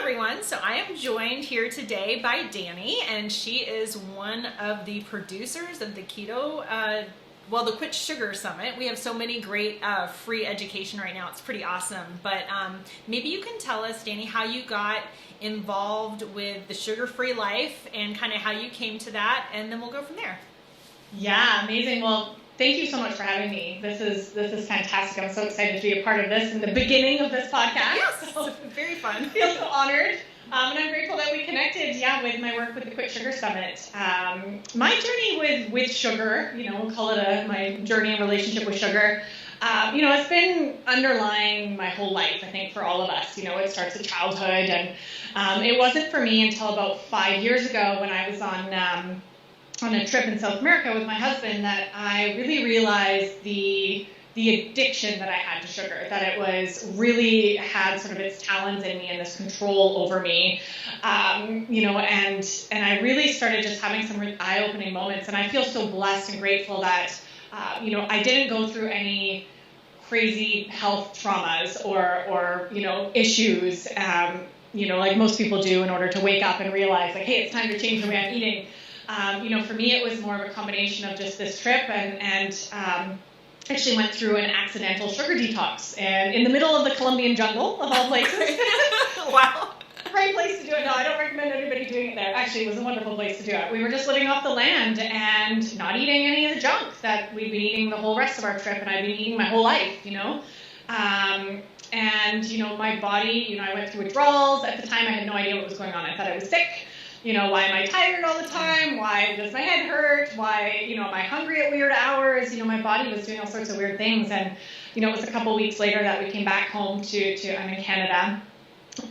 everyone. So I am joined here today by Dani, and she is one of the producers of the Keto, the Quit Sugar Summit. We have so many great free education right now. It's pretty awesome. But maybe you can tell us, Dani, how you got involved with the sugar-free life and kind of how you came to that, and then we'll go from there. Yeah, amazing. Well, thank you so much for having me. This is fantastic. I'm so excited to be a part of this in the beginning of this podcast. Yes, so very fun. I feel so honored. And I'm grateful that we connected, with my work with the Quit Sugar Summit. My journey with sugar, we'll call it my journey and relationship with sugar, it's been underlying my whole life, I think, for all of us. It starts at childhood, and it wasn't for me until about 5 years ago when I was on a trip in South America with my husband that I really realized the addiction that I had to sugar, that it was really had sort of its talons in me and this control over me, and I really started just having some eye-opening moments, and I feel so blessed and grateful that, I didn't go through any crazy health traumas or issues, like most people do in order to wake up and realize, like, hey, it's time to change the way I'm eating. For me, it was more of a combination of just this trip and actually went through an accidental sugar detox and in the middle of the Columbian jungle, of all places. Wow. Great place to do it. No, I don't recommend anybody doing it there. Actually, it was a wonderful place to do it. We were just living off the land and not eating any of the junk that we'd been eating the whole rest of our trip, and I'd been eating my whole life, my body, I went through withdrawals. At the time, I had no idea what was going on. I thought I was sick. Why am I tired all the time? Why does my head hurt? Why, am I hungry at weird hours? My body was doing all sorts of weird things. And, it was a couple weeks later that we came back home I'm in Canada.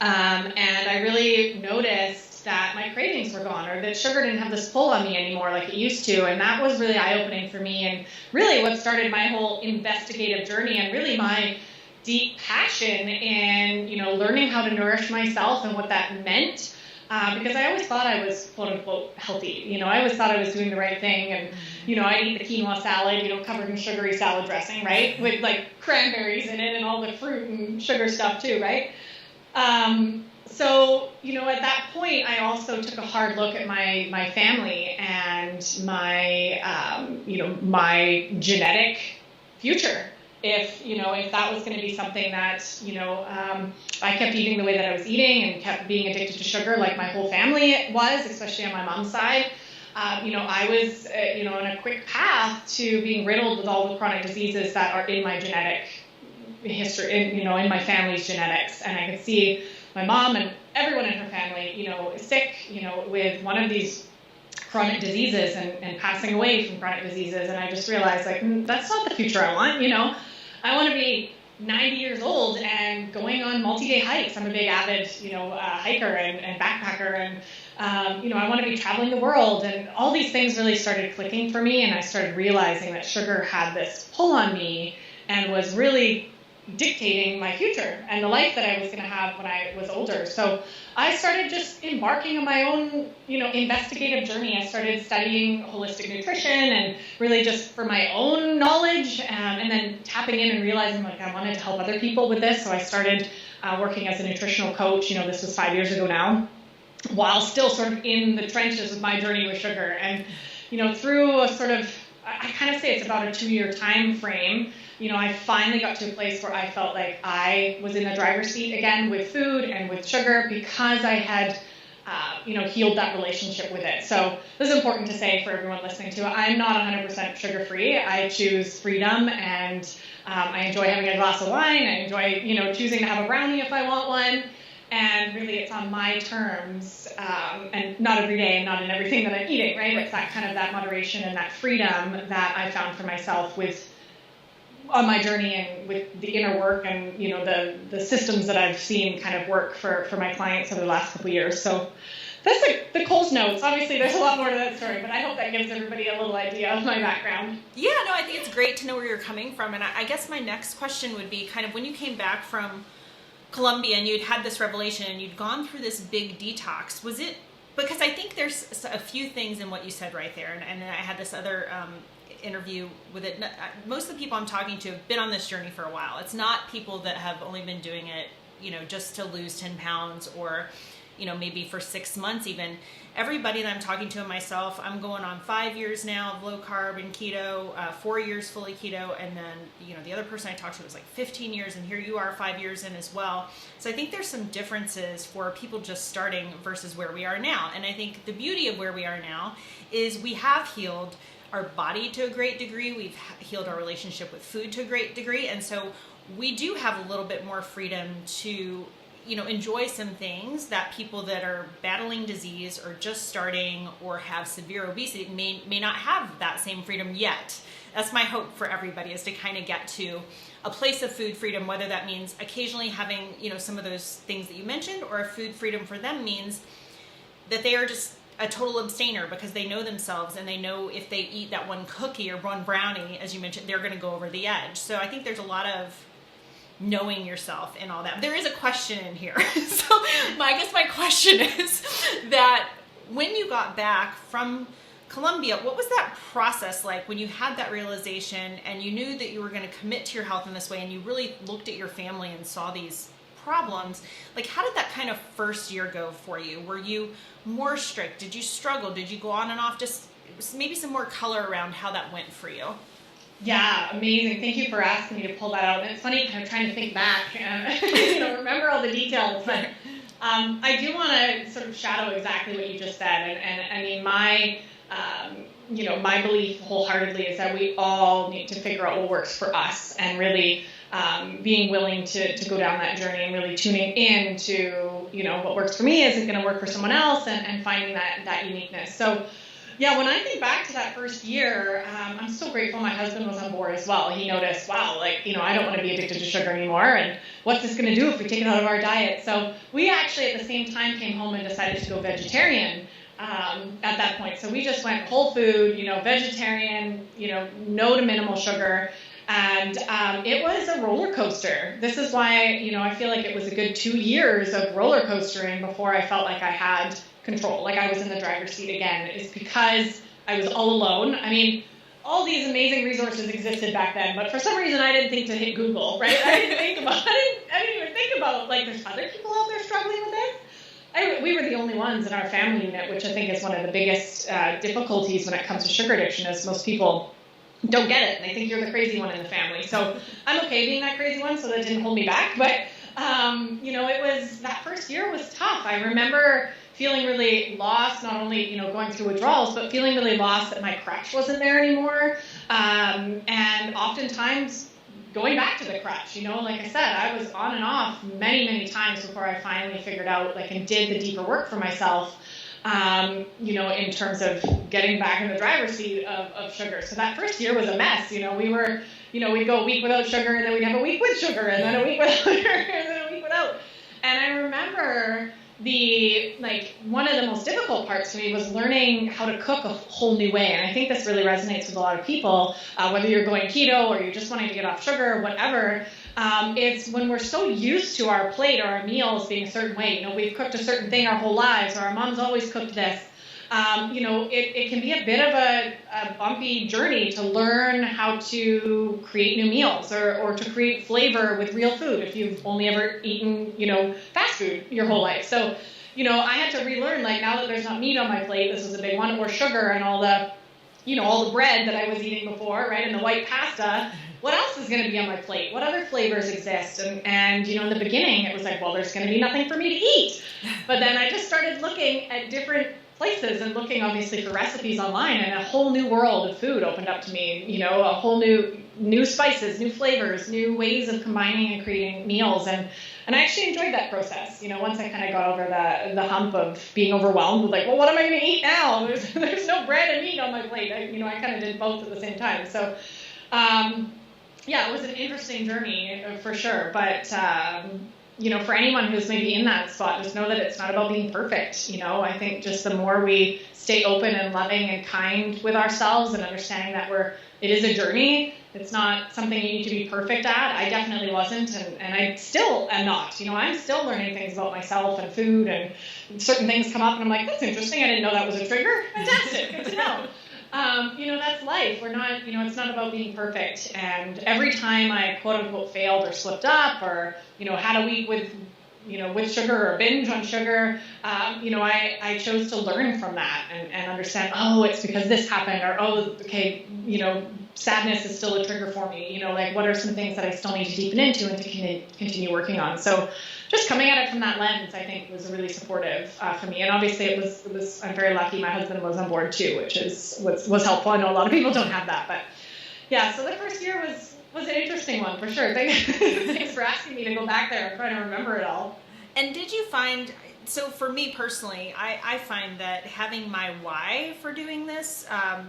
And I really noticed that my cravings were gone, or that sugar didn't have this pull on me anymore like it used to. And that was really eye-opening for me, and really what started my whole investigative journey, and really my deep passion in, learning how to nourish myself and what that meant. Because I always thought I was, quote unquote, healthy. I always thought I was doing the right thing. And, I'd eat the quinoa salad, covered in sugary salad dressing, right? With like cranberries in it and all the fruit and sugar stuff too, right? At that point, I also took a hard look at my family and my genetic future. If that was going to be something that, I kept eating the way that I was eating and kept being addicted to sugar like my whole family was, especially on my mom's side, I was, on a quick path to being riddled with all the chronic diseases that are in my genetic history, in my family's genetics. And I could see my mom and everyone in her family, sick, with one of these chronic diseases and passing away from chronic diseases. And I just realized, that's not the future I want. I want to be 90 years old and going on multi-day hikes. I'm a big avid, hiker and backpacker, and I want to be traveling the world. And all these things really started clicking for me, and I started realizing that sugar had this pull on me and was really dictating my future and the life that I was going to have when I was older. So I started just embarking on my own, investigative journey. I started studying holistic nutrition and really just for my own knowledge, and then tapping in and realizing I wanted to help other people with this. So I started working as a nutritional coach. This was 5 years ago now, while still sort of in the trenches of my journey with sugar. And, through a sort of, I kind of say it's about a 2-year time frame, I finally got to a place where I felt like I was in the driver's seat again with food and with sugar, because I had, healed that relationship with it. So this is important to say for everyone listening to it. I'm not 100% sugar-free. I choose freedom, and I enjoy having a glass of wine. I enjoy, choosing to have a brownie if I want one. And really, it's on my terms, and not every day and not in everything that I'm eating, right? It's that kind of that moderation and that freedom that I found for myself on my journey and with the inner work and, the systems that I've seen kind of work for my clients over the last couple of years. So that's the Coles notes. Obviously, there's a lot more to that story, but I hope that gives everybody a little idea of my background. Yeah, no, I think it's great to know where you're coming from. And I guess my next question would be kind of when you came back from Columbian, you'd had this revelation and you'd gone through this big detox. Was it, because I think there's a few things in what you said right there, and I had this other interview with it. Most of the people I'm talking to have been on this journey for a while. It's not people that have only been doing it just to lose 10 pounds or, maybe for 6 months even. Everybody that I'm talking to and myself, I'm going on 5 years now of low carb and keto, 4 years fully keto. And then, the other person I talked to was like 15 years, and here you are 5 years in as well. So I think there's some differences for people just starting versus where we are now. And I think the beauty of where we are now is we have healed our body to a great degree. We've healed our relationship with food to a great degree. And so we do have a little bit more freedom to enjoy some things that people that are battling disease or just starting or have severe obesity may not have that same freedom yet. That's my hope for everybody, is to kind of get to a place of food freedom, whether that means occasionally having, some of those things that you mentioned, or a food freedom for them means that they are just a total abstainer because they know themselves and they know if they eat that one cookie or one brownie, as you mentioned, they're going to go over the edge. So I think there's a lot of knowing yourself and all that. There is a question in here. So I guess my question is that when you got back from Columbia, what was that process like when you had that realization and you knew that you were going to commit to your health in this way, and you really looked at your family and saw these problems? Like, how did that kind of first year go for you? Were you more strict? Did you struggle? Did you go on and off? Just maybe some more color around how that went for you. Yeah, amazing. Thank you for asking me to pull that out. And it's funny, kind of trying to think back and remember all the details. But I do want to sort of shadow exactly what you just said. And I mean, my belief wholeheartedly is that we all need to figure out what works for us, and really being willing to go down that journey and really tuning in to, what works for me isn't going to work for someone else, and finding that uniqueness. So yeah, when I think back to that first year, I'm so grateful my husband was on board as well. He noticed, wow, I don't want to be addicted to sugar anymore, and what's this going to do if we take it out of our diet? So we actually at the same time came home and decided to go vegetarian at that point. So we just went whole food, vegetarian, no to minimal sugar. And it was a roller coaster. This is why, I feel like it was a good 2 years of roller coastering before I felt like I had control, like I was in the driver's seat again, is because I was all alone. I mean, all these amazing resources existed back then, but for some reason I didn't think to hit Google, right? I didn't even think about, there's other people out there struggling with this. We were the only ones in our family unit, which I think is one of the biggest difficulties when it comes to sugar addiction, is most people don't get it, and they think you're the crazy one in the family. So I'm okay being that crazy one, so that didn't hold me back. But, it was, that first year was tough. I remember feeling really lost, not only, going through withdrawals, but feeling really lost that my crutch wasn't there anymore. And oftentimes going back to the crutch, like I said, I was on and off many, many times before I finally figured out, and did the deeper work for myself, in terms of getting back in the driver's seat of sugar. So that first year was a mess. We were, we'd go a week without sugar, and then we'd have a week with sugar, and then a week without sugar, and then a week without. And I remember one of the most difficult parts for me was learning how to cook a whole new way. And I think this really resonates with a lot of people, whether you're going keto or you're just wanting to get off sugar or whatever. It's when we're so used to our plate or our meals being a certain way. We've cooked a certain thing our whole lives, or our mom's always cooked this. It can be a bit of a bumpy journey to learn how to create new meals or to create flavor with real food if you've only ever eaten, fast food your whole life. So, I had to relearn, now that there's not meat on my plate, this was a big one, or sugar and all the bread that I was eating before, right, and the white pasta. What else is going to be on my plate? What other flavors exist? And in the beginning, it was like, well, there's going to be nothing for me to eat. But then I just started looking at different places and looking obviously for recipes online, and a whole new world of food opened up to me, a whole new spices, new flavors, new ways of combining and creating meals. And I actually enjoyed that process, once I kind of got over the hump of being overwhelmed with well, what am I going to eat now? There's no bread and meat on my plate. I kind of did both at the same time. So, it was an interesting journey for sure. But, for anyone who's maybe in that spot, just know that it's not about being perfect. I think just the more we stay open and loving and kind with ourselves and understanding that it is a journey. It's not something you need to be perfect at. I definitely wasn't, and I still am not. I'm still learning things about myself and food, and certain things come up, and I'm like, that's interesting. I didn't know that was a trigger. Fantastic. Good to know. That's life. We're not, it's not about being perfect. And every time I quote unquote failed or slipped up or, had a week with sugar or binge on sugar, I chose to learn from that and understand, oh, it's because this happened, or, oh, okay, sadness is still a trigger for me, what are some things that I still need to deepen into and to continue working on. So just coming at it from that lens, I think, was really supportive for me. And obviously it was, I'm very lucky my husband was on board too, which was helpful. I know a lot of people don't have that, but yeah, so the first year was an interesting one for sure. Thanks for asking me to go back there. I'm trying to remember it all. And did you find, so for me personally, I find that having my why for doing this, I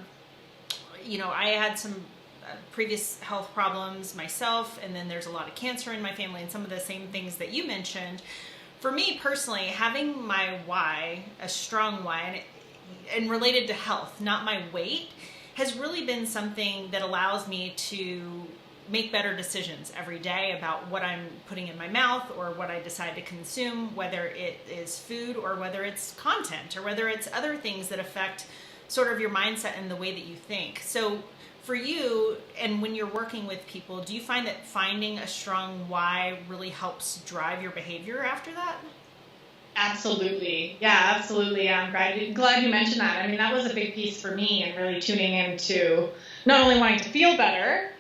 had some previous health problems myself, and then there's a lot of cancer in my family and some of the same things that you mentioned. For me personally, having my why, a strong why, and related to health, not my weight, has really been something that allows me to make better decisions every day about what I'm putting in my mouth or what I decide to consume, whether it is food or whether it's content or whether it's other things that affect sort of your mindset and the way that you think. So for you, and when you're working with people, do you find that finding a strong why really helps drive your behavior after that? Absolutely. Yeah, absolutely. I'm glad you mentioned that. I mean, that was a big piece for me, and really tuning into not only wanting to feel better,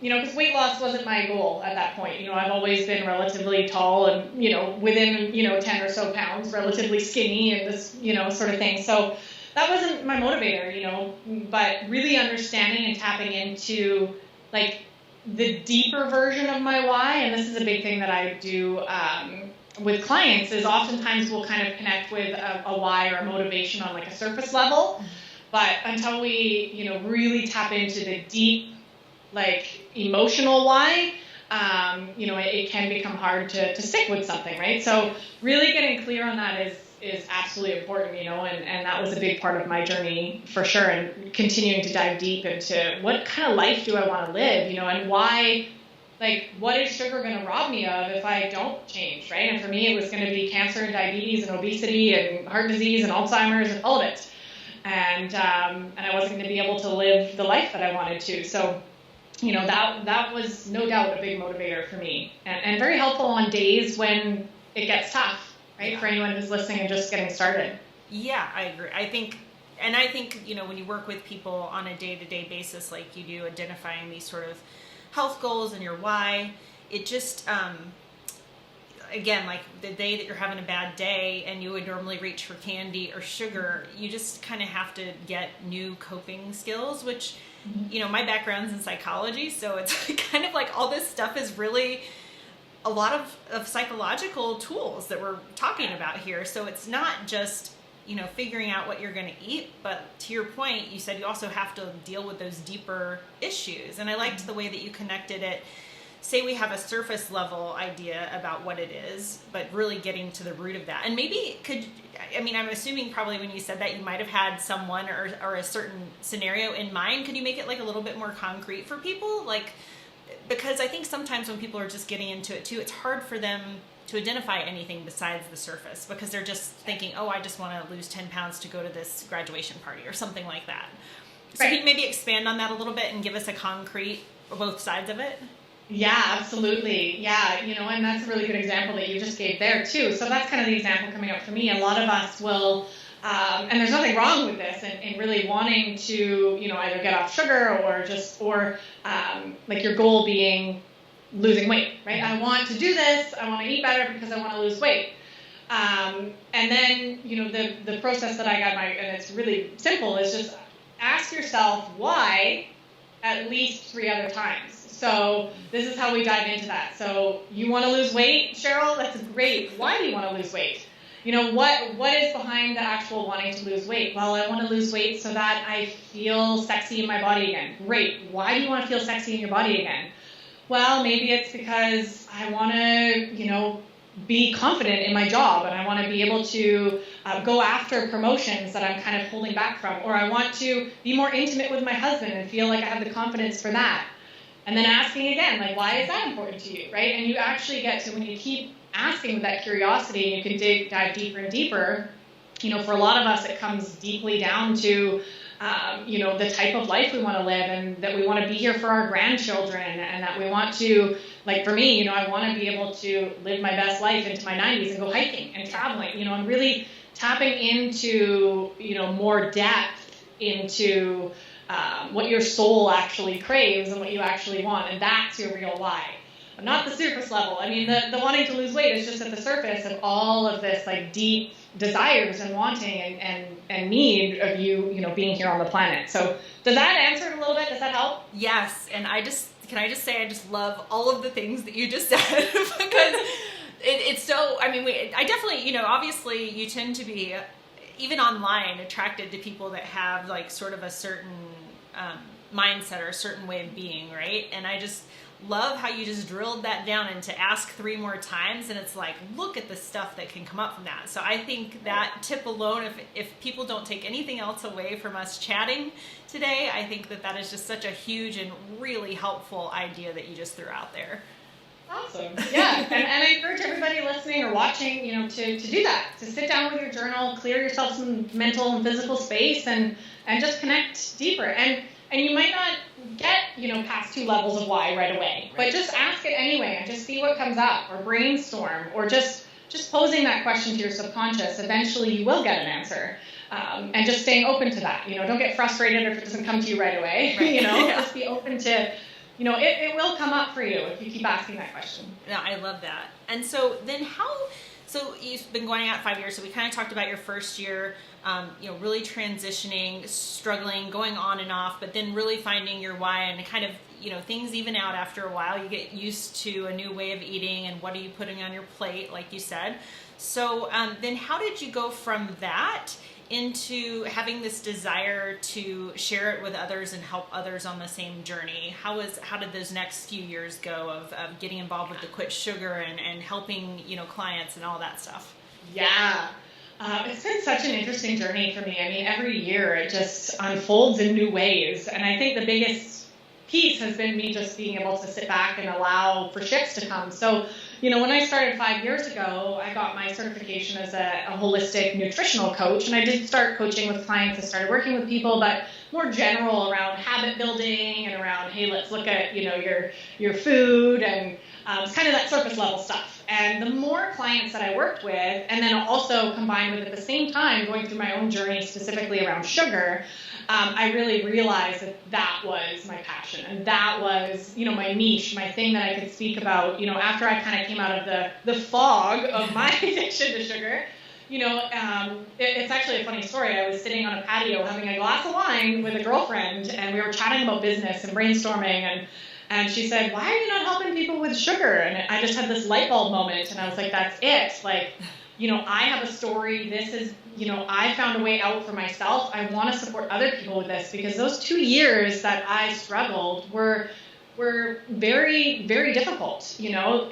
because weight loss wasn't my goal at that point. I've always been relatively tall and, within, 10 or so pounds, relatively skinny and this, sort of thing. So that wasn't my motivator, but really understanding and tapping into like the deeper version of my why. And this is a big thing that I do, with clients, is oftentimes we'll kind of connect with a why or a motivation on like a surface level. But until we, really tap into the deep, like emotional why, it can become hard to stick with something, right? So really getting clear on that is absolutely important, and that was a big part of my journey for sure, and continuing to dive deep into what kind of life do I want to live, and why, like, what is sugar going to rob me of if I don't change, right? And for me, it was going to be cancer and diabetes and obesity and heart disease and Alzheimer's and all of it. And I wasn't going to be able to live the life that I wanted to. So, that was no doubt a big motivator for me, and very helpful on days when it gets tough, right? Yeah. For anyone who's listening and just getting started. Yeah, I agree. I think, when you work with people on a day-to-day basis, like you do, identifying these sort of health goals and your why, it just, again, like the day that you're having a bad day and you would normally reach for candy or sugar, you just kind of have to get new coping skills, which, my background's in psychology, so it's kind of like all this stuff is really a lot of psychological tools that we're talking about here. So it's not just, figuring out what you're going to eat, but to your point, you said you also have to deal with those deeper issues. And I liked the way that you connected it. Say we have a surface level idea about what it is, but really getting to the root of that. And maybe I'm assuming probably when you said that you might have had someone or a certain scenario in mind. Could you make it like a little bit more concrete for people? Like, because I think sometimes when people are just getting into it too, it's hard for them to identify anything besides the surface because they're just thinking, oh, I just want to lose 10 pounds to go to this graduation party or something like that. So right. Can you maybe expand on that a little bit and give us a concrete, both sides of it? Yeah, absolutely. Yeah, and that's a really good example that you just gave there too. So that's kind of the example coming up for me. A lot of us will, and there's nothing wrong with this, and really wanting to, either get off sugar or like your goal being losing weight, right? I want to do this. I want to eat better because I want to lose weight. And then, the process that I got and it's really simple, is just ask yourself why at least 3 other times. So this is how we dive into that. So you want to lose weight, Cheryl? That's great. Why do you want to lose weight? What is behind the actual wanting to lose weight? Well, I want to lose weight so that I feel sexy in my body again. Great. Why do you want to feel sexy in your body again? Well, maybe it's because I want to, be confident in my job, and I want to be able to go after promotions that I'm kind of holding back from, or I want to be more intimate with my husband and feel like I have the confidence for that. And then asking again, like, why is that important to you, right? And you actually get to, when you keep asking with that curiosity, and you can dive deeper and deeper, for a lot of us, it comes deeply down to the type of life we want to live, and that we want to be here for our grandchildren, and that we want to, like for me, I want to be able to live my best life into my 90s and go hiking and traveling, and really tapping into, more depth into what your soul actually craves and what you actually want, and that's your real why. Not the surface level. I mean, the wanting to lose weight is just at the surface of all of this like deep desires and wanting and need of you, being here on the planet. So does that answer it a little bit? Does that help? Yes. And can I just say, I just love all of the things that you just said because it's so, I definitely, obviously you tend to be, even online, attracted to people that have like sort of a certain mindset or a certain way of being, right? And I just love how you just drilled that down into ask 3 more times, and it's like, look at the stuff that can come up from that. So I think that tip alone, if people don't take anything else away from us chatting today, I think that is just such a huge and really helpful idea that you just threw out there. Awesome. Yeah. and I encourage everybody listening or watching, to do that, to sit down with your journal, clear yourself some mental and physical space, and just connect deeper. And you might not get, past 2 levels of why right away, but just ask it anyway and just see what comes up, or brainstorm, or just posing that question to your subconscious. Eventually you will get an answer. And just staying open to that. Don't get frustrated if it doesn't come to you right away. Right. Just be open to, it will come up for you if you keep asking that question. Yeah, I love that. And so then so you've been going out 5 years, so we kind of talked about your first year, really transitioning, struggling, going on and off, but then really finding your why, and kind of, things even out after a while. You get used to a new way of eating and what are you putting on your plate, like you said. So then how did you go from that into having this desire to share it with others and help others on the same journey? How did those next few years go of getting involved with the Quit Sugar and helping, clients and all that stuff? Yeah. It's been such an interesting journey for me. I mean, every year it just unfolds in new ways. And I think the biggest piece has been me just being able to sit back and allow for shifts to come. So, when I started 5 years ago, I got my certification as a holistic nutritional coach. And I did start coaching with clients. I started working with people, but more general around habit building and around, hey, let's look at, your food, and it's kind of that surface level stuff. And the more clients that I worked with, and then also combined with at the same time going through my own journey specifically around sugar, I really realized that was my passion, and that was, my niche, my thing that I could speak about, after I kind of came out of the fog of my addiction to sugar. It's actually a funny story. I was sitting on a patio having a glass of wine with a girlfriend, and we were chatting about business and brainstorming, and she said, why are you not helping people with sugar? And I just had this light bulb moment, and I was like, that's it. Like, I have a story. This is, I found a way out for myself. I want to support other people with this, because those 2 years that I struggled were very, very difficult,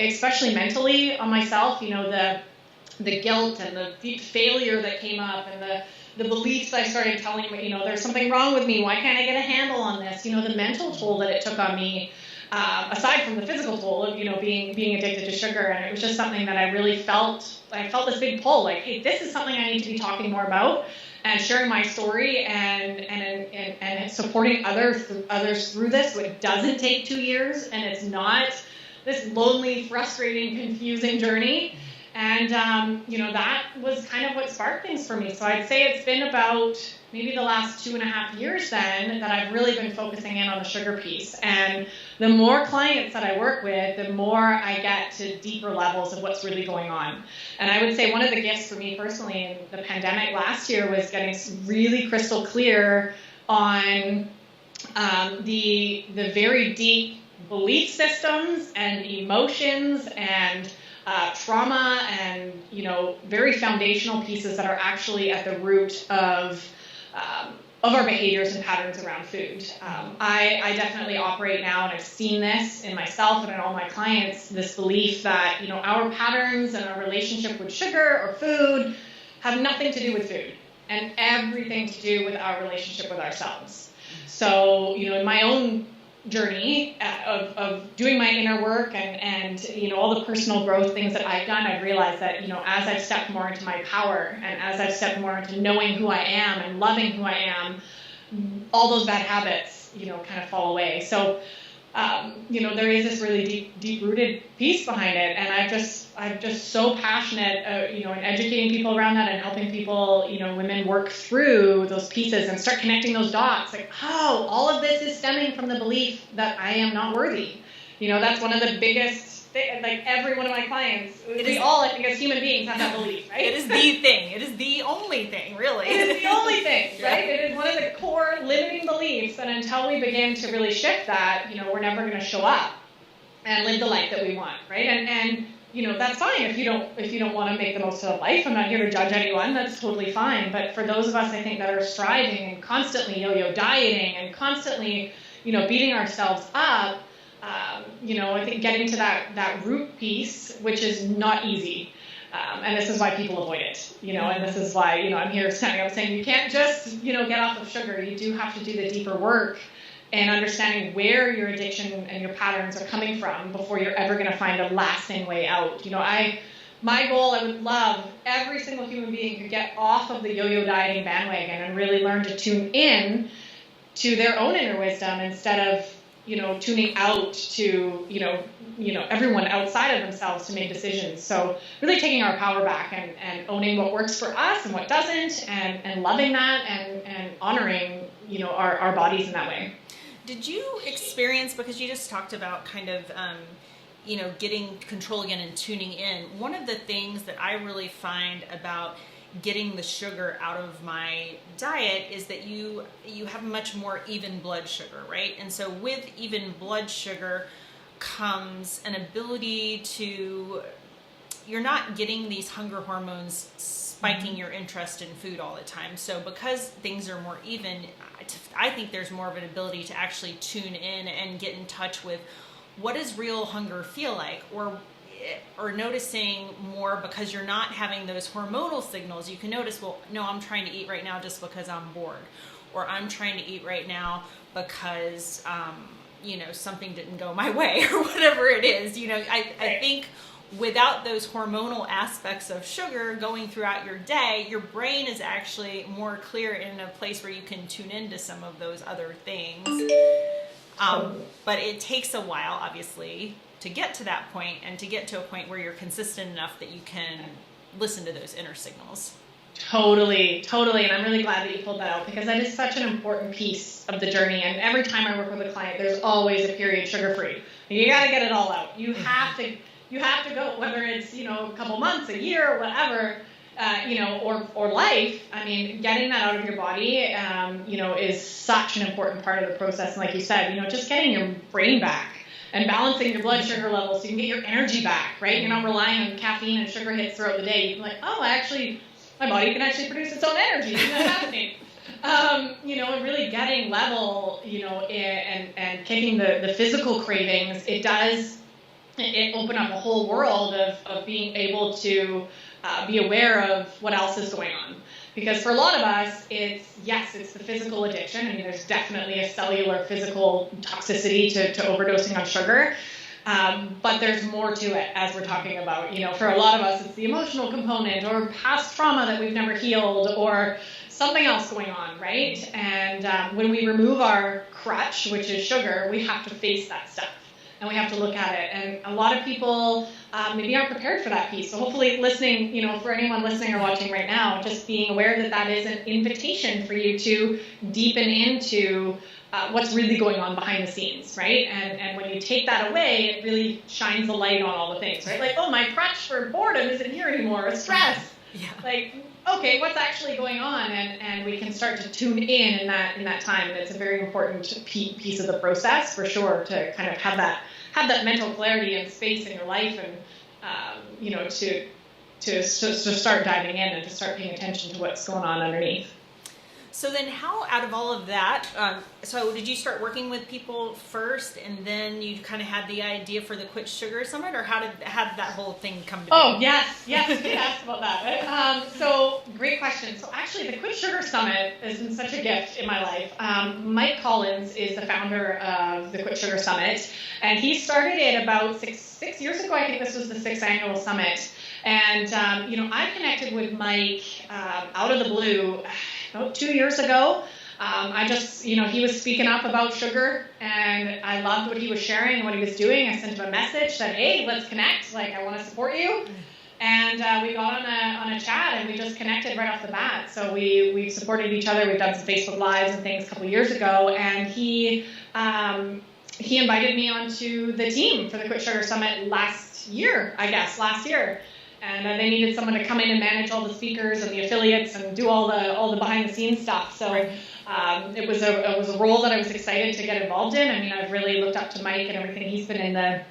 especially mentally on myself, the guilt and the failure that came up, and the beliefs I started telling me, there's something wrong with me. Why can't I get a handle on this? The mental toll that it took on me, aside from the physical toll of, being addicted to sugar. And it was just something that I really felt this big pull, like, hey, this is something I need to be talking more about, and sharing my story and supporting others through this. So it doesn't take 2 years, and it's not this lonely, frustrating, confusing journey. And, that was kind of what sparked things for me. So I'd say it's been about maybe the last 2.5 years then that I've really been focusing in on the sugar piece. And the more clients that I work with, the more I get to deeper levels of what's really going on. And I would say one of the gifts for me personally in the pandemic last year was getting really crystal clear on the very deep belief systems and emotions and trauma and, very foundational pieces that are actually at the root of our behaviors and patterns around food. I definitely operate now, and I've seen this in myself and in all my clients, this belief that, our patterns and our relationship with sugar or food have nothing to do with food and everything to do with our relationship with ourselves. So, in my own journey of doing my inner work and all the personal growth things that I've done, I've realized that, as I've stepped more into my power, and as I've stepped more into knowing who I am and loving who I am, all those bad habits, kind of fall away. So, there is this really deep rooted piece behind it. And I'm just so passionate, in educating people around that and helping people, women work through those pieces and start connecting those dots. Like, oh, all of this is stemming from the belief that I am not worthy. That's one of the biggest, like every one of my clients, we all, I think, as human beings have that belief, right? It is the thing. It is the only thing, really. It is the only thing, right? It is one of the core limiting beliefs, and until we begin to really shift that, we're never going to show up and live the life that we want, right? And that's fine if you don't want to make the most of life. I'm not here to judge anyone. That's totally fine. But for those of us, I think, that are striving and constantly yo-yo dieting and constantly, beating ourselves up, I think getting to that root piece, which is not easy. And this is why people avoid it, and this is why, I'm here standing up saying you can't just, get off of sugar. You do have to do the deeper work and understanding where your addiction and your patterns are coming from before you're ever going to find a lasting way out. My goal, I would love every single human being to get off of the yo-yo dieting bandwagon and really learn to tune in to their own inner wisdom instead of, tuning out to, everyone outside of themselves to make decisions. So really taking our power back and owning what works for us and what doesn't, and loving that and honoring, our bodies in that way. Did you experience, because you just talked about kind of, getting control again and tuning in, one of the things that I really find about getting the sugar out of my diet is that you have much more even blood sugar, right? And so with even blood sugar comes an ability to, you're not getting these hunger hormones spiking your interest in food all the time. So because things are more even, I think there's more of an ability to actually tune in and get in touch with what does real hunger feel like, or noticing more, because you're not having those hormonal signals. You can notice, well, no, I'm trying to eat right now just because I'm bored, or I'm trying to eat right now because something didn't go my way, or whatever it is. I think without those hormonal aspects of sugar going throughout your day, your brain is actually more clear in a place where you can tune into some of those other things. But it takes a while, obviously, to get to that point, and to get to a point where you're consistent enough that you can listen to those inner signals. Totally. And I'm really glad that you pulled that out, because that is such an important piece of the journey. And every time I work with a client, there's always a period sugar-free. You got to get it all out. You have to go, whether it's, a couple months, a year, whatever, or life. I mean, getting that out of your body, is such an important part of the process. And like you said, just getting your brain back and balancing your blood sugar levels so you can get your energy back, right? You're not relying on caffeine and sugar hits throughout the day. You're like, oh, my body can actually produce its own energy. Isn't that fascinating? And really getting level, and kicking the physical cravings, it open up a whole world of being able to be aware of what else is going on. Because for a lot of us, it's the physical addiction. I mean, there's definitely a cellular physical toxicity to overdosing on sugar. But there's more to it, as we're talking about. For a lot of us, it's the emotional component, or past trauma that we've never healed, or something else going on, right? And when we remove our crutch, which is sugar, we have to face that stuff. And we have to look at it. And a lot of people maybe aren't prepared for that piece. So hopefully listening, for anyone listening or watching right now, just being aware that that is an invitation for you to deepen into what's really going on behind the scenes, right? And when you take that away, it really shines a light on all the things, right? Like, oh, my crutch for boredom isn't here anymore, or stress. Yeah. Like, okay, what's actually going on? And we can start to tune in that time. And it's a very important piece of the process, for sure, to kind of have that mental clarity and space in your life, and to start diving in and to start paying attention to what's going on underneath. So then how, out of all of that, so did you start working with people first, and then you kind of had the idea for the Quit Sugar Summit, or how did that whole thing come to be? Oh, yes, you asked about that, right? So great question. So actually, the Quit Sugar Summit has been such a gift in my life. Mike Collins is the founder of the Quit Sugar Summit, and he started it about six years ago. I think this was the 6th annual summit. And, I connected with Mike out of the blue about 2 years ago. I just, he was speaking up about sugar, and I loved what he was sharing and what he was doing. I sent him a message, said, hey, let's connect. Like, I want to support you. And we got on a chat, and we just connected right off the bat. So we've supported each other. We've done some Facebook Lives and things a couple years ago, and he invited me onto the team for the Quit Sugar Summit last year. And they needed someone to come in and manage all the speakers and the affiliates and do all the behind the scenes stuff. So it was a role that I was excited to get involved in. I mean, I've really looked up to Mike and everything. He's been in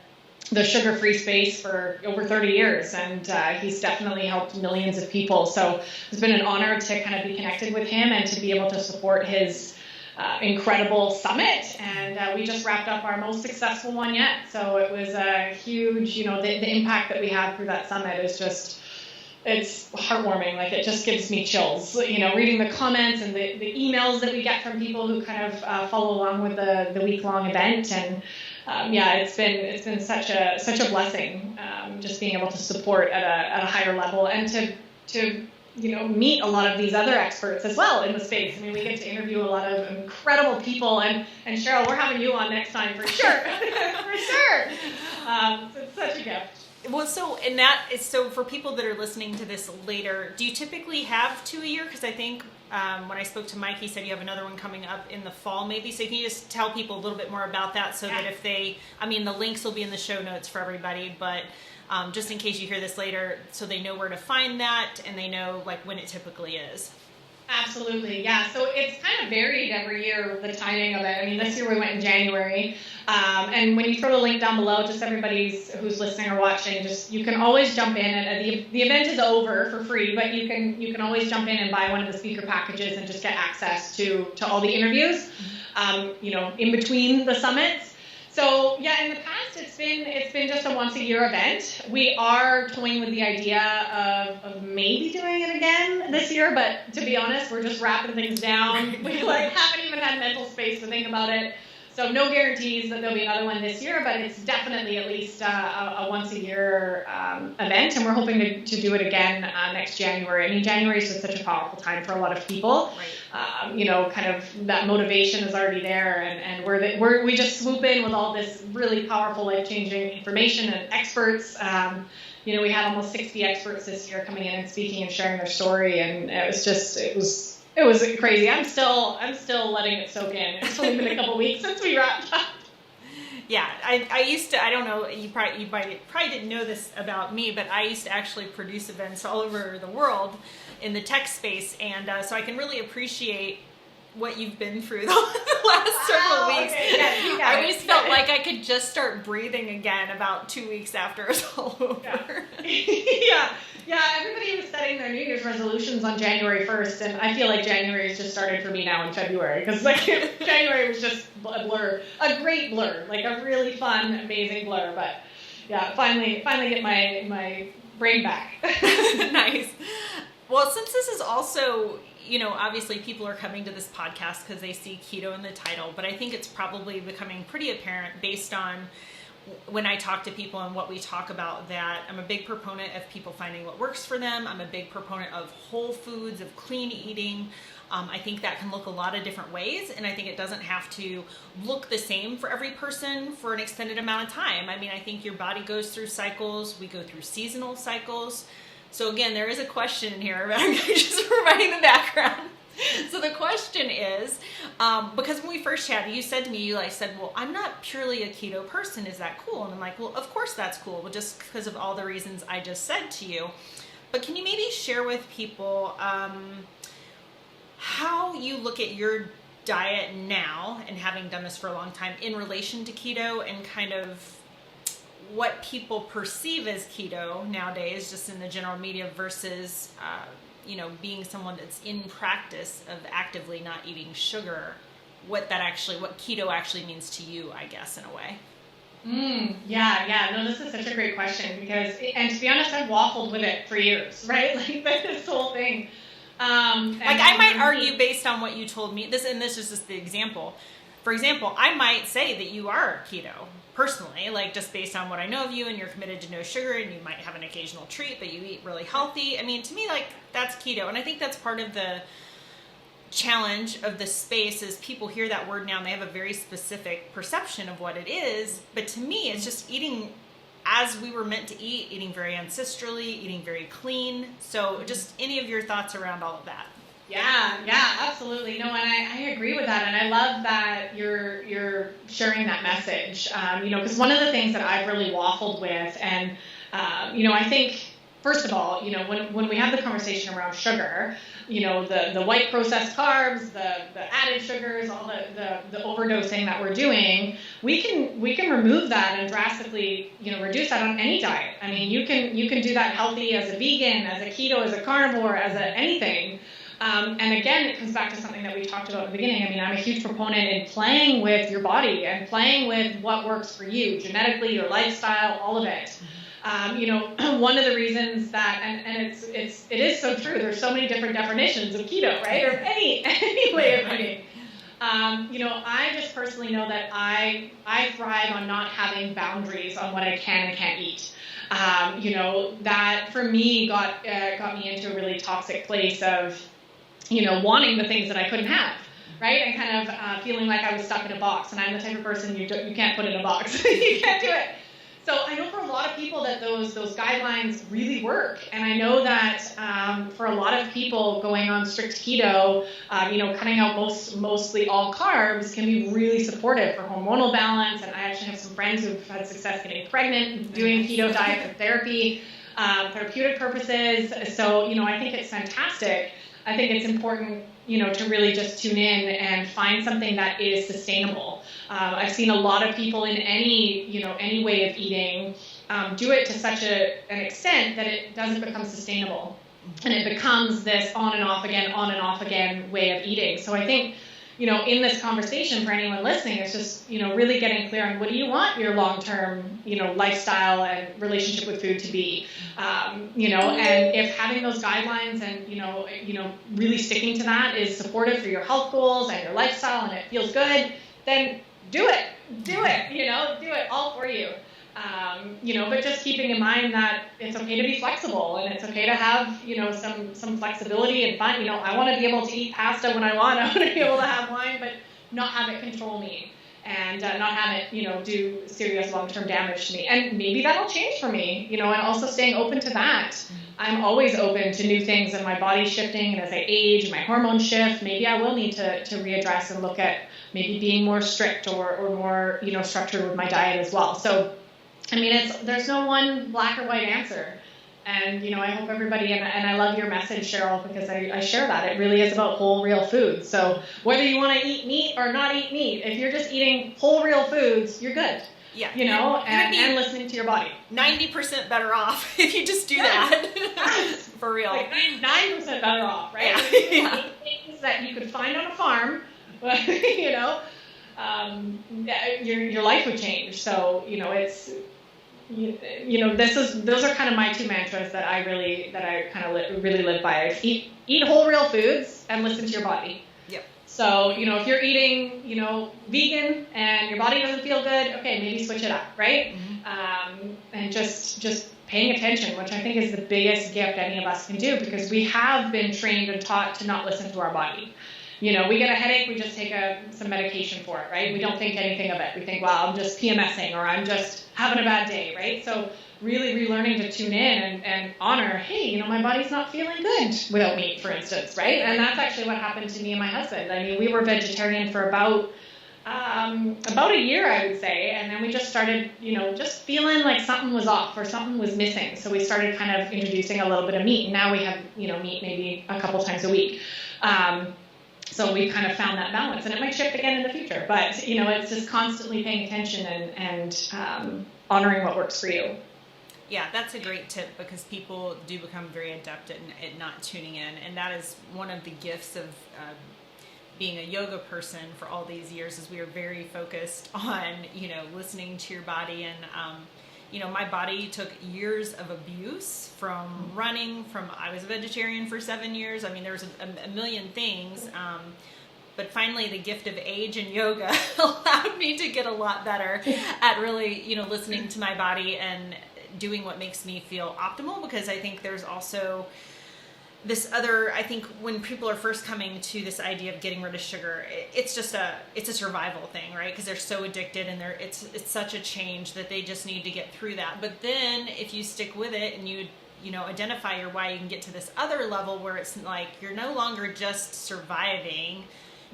the sugar-free space for over 30 years, and he's definitely helped millions of people. So it's been an honor to kind of be connected with him and to be able to support his incredible summit. And we just wrapped up our most successful one yet. So it was a huge, the impact that we had through that summit is just, it's heartwarming. Like, it just gives me chills, reading the comments and the emails that we get from people who kind of follow along with the week-long event. And it's been such a blessing, just being able to support at a higher level and to meet a lot of these other experts as well in the space. I mean, we get to interview a lot of incredible people, and Cheryl, we're having you on next time for sure, for sure. So it's such a gift. Well, so for people that are listening to this later, do you typically have 2 a year? Because I think when I spoke to Mike, he said you have another one coming up in the fall, maybe. So can you just tell people a little bit more about that, so that if the links will be in the show notes for everybody, but just in case you hear this later, so they know where to find that and they know like when it typically is. Absolutely, yeah. So it's kind of varied every year, the timing of it. I mean, this year we went in January, and when you throw the link down below, just everybody who's listening or watching, you can always jump in. And the event is over for free, but you can always jump in and buy one of the speaker packages and just get access to all the interviews, in between the summits. So yeah, in the past it's been just a once a year event. We are toying with the idea of maybe doing it again this year, but to be honest, we're just wrapping things down. We haven't even had mental space to think about it. So no guarantees that there'll be another one this year, but it's definitely at least a once a year event, and we're hoping to do it again next January. I mean, January is just such a powerful time for a lot of people. Right. Kind of that motivation is already there, and we just swoop in with all this really powerful, life-changing information and experts. We had almost 60 experts this year coming in and speaking and sharing their story, and it was crazy. I'm still letting it soak in. It's only been a couple weeks since we wrapped up. Yeah, I used to, I don't know, you probably didn't know this about me, but I used to actually produce events all over the world in the tech space, and so I can really appreciate what you've been through the last several weeks. Okay. Yeah, I always felt like I could just start breathing again about 2 weeks after it was all over. Yeah, everybody was setting their New Year's resolutions on January 1st, and I feel like January has just started for me now in February, because January was just a blur, a great blur, like a really fun, amazing blur. But yeah, finally get my brain back. Nice. Well, since this is also, obviously people are coming to this podcast because they see keto in the title, but I think it's probably becoming pretty apparent based on when I talk to people and what we talk about, that I'm a big proponent of people finding what works for them. I'm a big proponent of whole foods, of clean eating. I think that can look a lot of different ways, and I think it doesn't have to look the same for every person for an extended amount of time. I mean, I think your body goes through cycles. We go through seasonal cycles. So again, there is a question in here, but I'm just providing the background. So the question is, because when we first chatted, you said to me, you said, well, I'm not purely a keto person. Is that cool? And I'm like, well, of course that's cool. Well, just because of all the reasons I just said to you. But can you maybe share with people how you look at your diet now, and having done this for a long time, in relation to keto, and kind of what people perceive as keto nowadays, just in the general media, versus being someone that's in practice of actively not eating sugar, what keto actually means to you, I guess, in a way. No, this is such a great question, and to be honest, I've waffled with it for years, right? Like, this whole thing. I might argue based on what you told me, this is just the example. For example, I might say that you are keto, personally, just based on what I know of you, and you're committed to no sugar, and you might have an occasional treat, but you eat really healthy. I mean, to me, that's keto. And I think that's part of challenge of the space is people hear that word now and they have a very specific perception of what it is. But to me, it's just eating as we were meant to eat, eating very ancestrally, eating very clean. So just any of your thoughts around all of that? Yeah, absolutely. No, and I agree with that, and I love that you're sharing that message. Because one of the things that I've really waffled with, and I think first of all, when we have the conversation around sugar, the white processed carbs, the added sugars, all the overdosing that we're doing, we can remove that and drastically reduce that on any diet. I mean, you can do that healthy as a vegan, as a keto, as a carnivore, as a anything. And again, it comes back to something that we talked about at the beginning. I mean, I'm a huge proponent in playing with your body and playing with what works for you, genetically, your lifestyle, all of it. One of the reasons that, and it is so true, there's so many different definitions of keto, right? Or any way of eating. I just personally know that I thrive on not having boundaries on what I can and can't eat. That for me got me into a really toxic place of, wanting the things that I couldn't have, right? And kind of feeling like I was stuck in a box. And I'm the type of person you can't put in a box. You can't do it. So I know for a lot of people that those guidelines really work. And I know that for a lot of people going on strict keto, cutting out mostly all carbs can be really supportive for hormonal balance. And I actually have some friends who've had success getting pregnant, doing keto diet for therapy, therapeutic purposes. So, I think it's fantastic. I think it's important, to really just tune in and find something that is sustainable. I've seen a lot of people in any way of eating do it to such an extent that it doesn't become sustainable. And it becomes this on and off again way of eating. So I think, in this conversation for anyone listening, it's just, really getting clear on what do you want your long-term, lifestyle and relationship with food to be, and if having those guidelines and, really sticking to that is supportive for your health goals and your lifestyle and it feels good, then do it, do it all for you. But just keeping in mind that it's okay to be flexible and it's okay to have, some flexibility and fun. I want to be able to eat pasta when I want. I want to be able to have wine, but not have it control me and not have it, do serious long-term damage to me. And maybe that'll change for me, and also staying open to that. I'm always open to new things and my body's shifting. And as I age and my hormones shift, maybe I will need to readdress and look at maybe being more strict or more, structured with my diet as well. So, I mean, there's no one black or white answer. And, I hope everybody, and I love your message, Cheryl, because I share that. It really is about whole, real foods. So whether you want to eat meat or not eat meat, if you're just eating whole, real foods, you're good. Yeah. And listening to your body. 90% better off if you just do that. For real. Like 9% better off, right? Yeah. Things that you could find on a farm, your life would change. So, it's, those are kind of my two mantras that I kind of really live by. Eat whole, real foods and listen to your body. Yep. So, if you're eating, vegan and your body doesn't feel good, okay, maybe switch it up, right? Mm-hmm. And just paying attention, which I think is the biggest gift any of us can do, because we have been trained and taught to not listen to our body. We get a headache, we just take some medication for it, right? We don't think anything of it. We think, wow, I'm just PMSing or I'm just having a bad day, right? So really relearning to tune in and honor, hey, my body's not feeling good without meat, for instance, right? And that's actually what happened to me and my husband. I mean, we were vegetarian for about a year, I would say, and then we just started, just feeling like something was off or something was missing. So we started kind of introducing a little bit of meat. And now we have, meat maybe a couple times a week. So we kind of found that balance, and it might shift again in the future. But, it's just constantly paying attention and honoring what works for you. Yeah, that's a great tip, because people do become very adept at not tuning in. And that is one of the gifts of being a yoga person for all these years, is we are very focused on, listening to your body. And, my body took years of abuse from running, I was a vegetarian for 7 years. I mean, there was a million things. But finally, the gift of age and yoga allowed me to get a lot better at really, listening to my body and doing what makes me feel optimal, because I think there's also this other, I think when people are first coming to this idea of getting rid of sugar, it's a survival thing, right? Because they're so addicted, and it's such a change that they just need to get through that. But then if you stick with it and you identify your why, you can get to this other level where it's like you're no longer just surviving.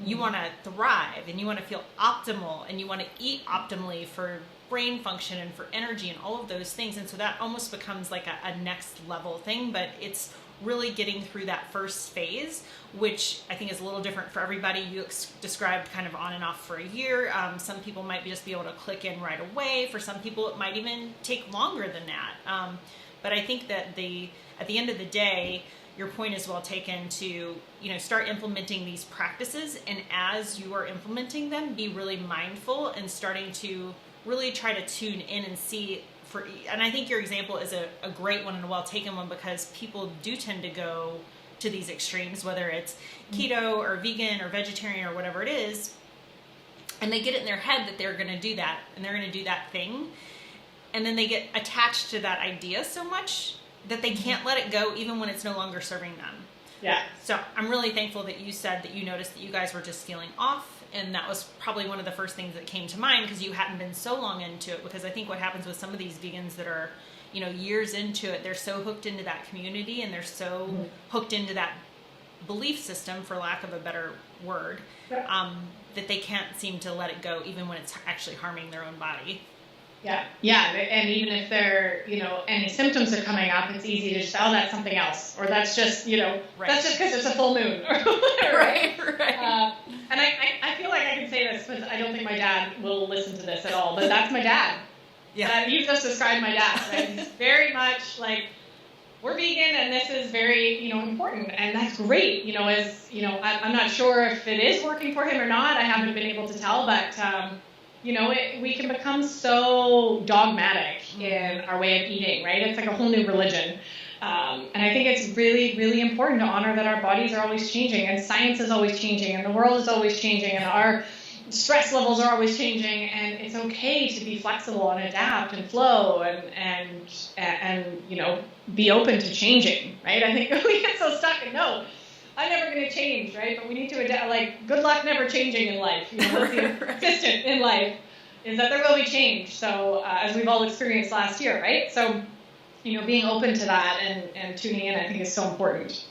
You want to thrive, and you want to feel optimal, and you want to eat optimally for brain function and for energy and all of those things. And so that almost becomes like a next level thing, but it's really getting through that first phase, which I think is a little different for everybody. You described kind of on and off for a year. Some people might just be able to click in right away. For some people, it might even take longer than that. But I think that at the end of the day, your point is well taken to, start implementing these practices. And as you are implementing them, be really mindful and starting to really try to tune in and see. And I think your example is a great one and a well taken one, because people do tend to go to these extremes, whether it's keto or vegan or vegetarian or whatever it is, and they get it in their head that they're going to do that and they're going to do that thing, and then they get attached to that idea so much that they can't let it go even when it's no longer serving them. Yeah. So I'm really thankful that you said that you noticed that you guys were just feeling off. And that was probably one of the first things that came to mind, because you hadn't been so long into it. Because I think what happens with some of these vegans that are, years into it, they're so hooked into that community, and they're so hooked into that belief system, for lack of a better word, that they can't seem to let it go, even when it's actually harming their own body. Yeah. And even if there, any symptoms are coming up, it's easy to just, that's something else. Or that's just, that's just because it's a full moon. Or whatever. Right. And I feel like I can say this, because I don't think my dad will listen to this at all, but that's my dad. Yeah. You just described my dad. Right? He's very much like, we're vegan, and this is very, important. And that's great. I'm not sure if it is working for him or not. I haven't been able to tell, but, we can become so dogmatic in our way of eating, right? It's like a whole new religion. And I think it's really, really important to honor that our bodies are always changing, and science is always changing, and the world is always changing, and our stress levels are always changing, and it's okay to be flexible and adapt and flow and be open to changing, right? I think we get so stuck in, no, I'm never going to change, right? But we need to adapt. Like, good luck never changing in life. What's consistent in life is that there will be change. So as we've all experienced last year, right? So, being open to that and tuning in, I think, is so important.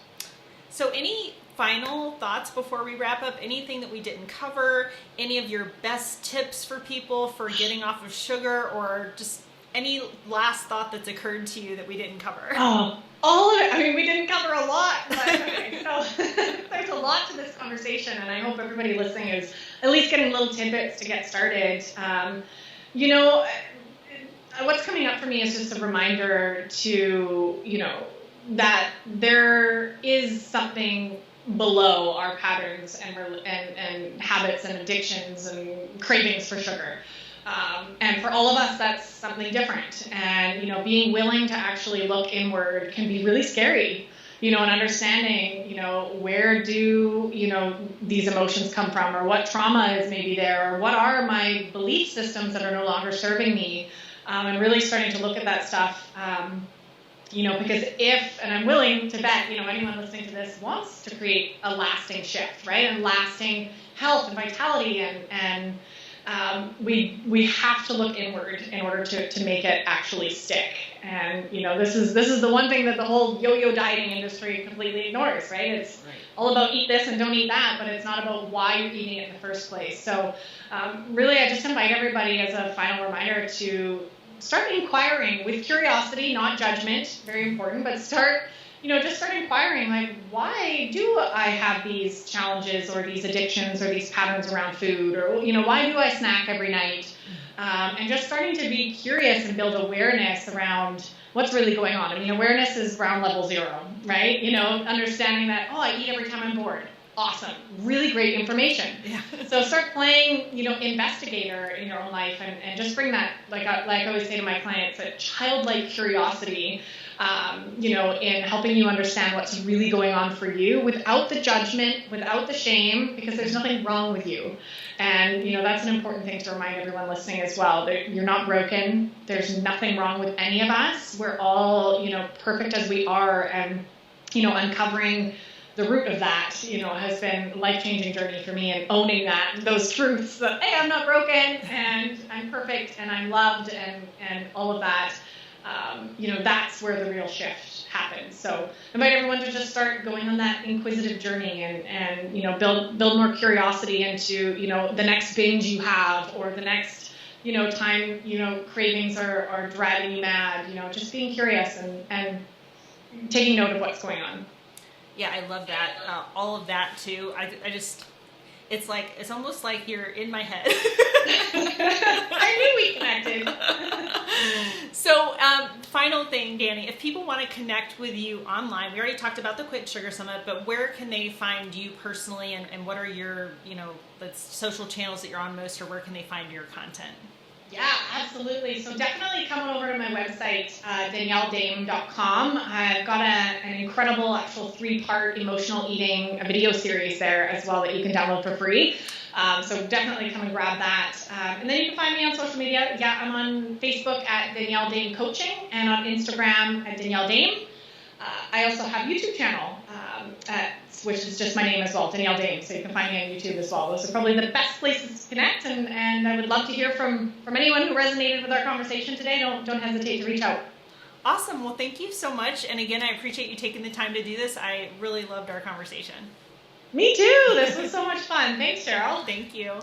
So any final thoughts before we wrap up? Anything that we didn't cover? Any of your best tips for people for getting off of sugar, or just any last thought that's occurred to you that we didn't cover? Oh, all of it. I mean, we didn't cover a lot, but okay. So there's a lot to this conversation, and I hope everybody listening is at least getting little tidbits to get started. What's coming up for me is just a reminder to, that there is something below our patterns and habits and addictions and cravings for sugar. And for all of us, that's something different. And, being willing to actually look inward can be really scary, and understanding, where do, these emotions come from, or what trauma is maybe there, or what are my belief systems that are no longer serving me, and really starting to look at that stuff, because and I'm willing to bet, anyone listening to this wants to create a lasting shift, right? And lasting health and vitality, and we have to look inward in order to make it actually stick. And this is the one thing that the whole yo-yo dieting industry completely ignores, right? It's all about eat this and don't eat that, but it's not about why you're eating it in the first place. So really, I just invite everybody as a final reminder to start inquiring with curiosity, not judgment, very important, but start inquiring, like, why do I have these challenges or these addictions or these patterns around food, or, why do I snack every night? And just starting to be curious and build awareness around what's really going on. I mean, awareness is around level 0, right? Understanding that, I eat every time I'm bored. Awesome. Really great information. Yeah. So start playing, investigator in your own life, and just bring that, like I always say to my clients, a childlike curiosity, in helping you understand what's really going on for you without the judgment, without the shame, because there's nothing wrong with you. And, that's an important thing to remind everyone listening as well. You're not broken. There's nothing wrong with any of us. We're all, perfect as we are. And uncovering the root of that, has been a life-changing journey for me, and owning those truths that, hey, I'm not broken and I'm perfect and I'm loved and all of that, that's where the real shift happens. So I invite everyone to just start going on that inquisitive journey and build more curiosity into, the next binge you have, or the next, time, cravings are driving you mad, just being curious and taking note of what's going on. Yeah, I love that. All of that too. I just, it's almost like you're in my head. I knew we connected. So, final thing, Dani, if people want to connect with you online, we already talked about the Quit Sugar Summit, but where can they find you personally, and what are your, social channels that you're on most, or where can they find your content? Yeah, absolutely. So definitely come on over to my website, danielledame.com. I've got an incredible actual 3-part emotional eating video series there as well that you can download for free. So definitely come and grab that. And then you can find me on social media. Yeah, I'm on Facebook at Danielle Dame Coaching, and on Instagram at Danielle Dame. I also have a YouTube channel, which is just my name as well, Danielle Dame. So you can find me on YouTube as well. Those are probably the best places to connect. And I would love to hear from anyone who resonated with our conversation today. Don't hesitate to reach out. Awesome. Well, thank you so much. And again, I appreciate you taking the time to do this. I really loved our conversation. Me too. This was so much fun. Thanks, Cheryl. Thank you.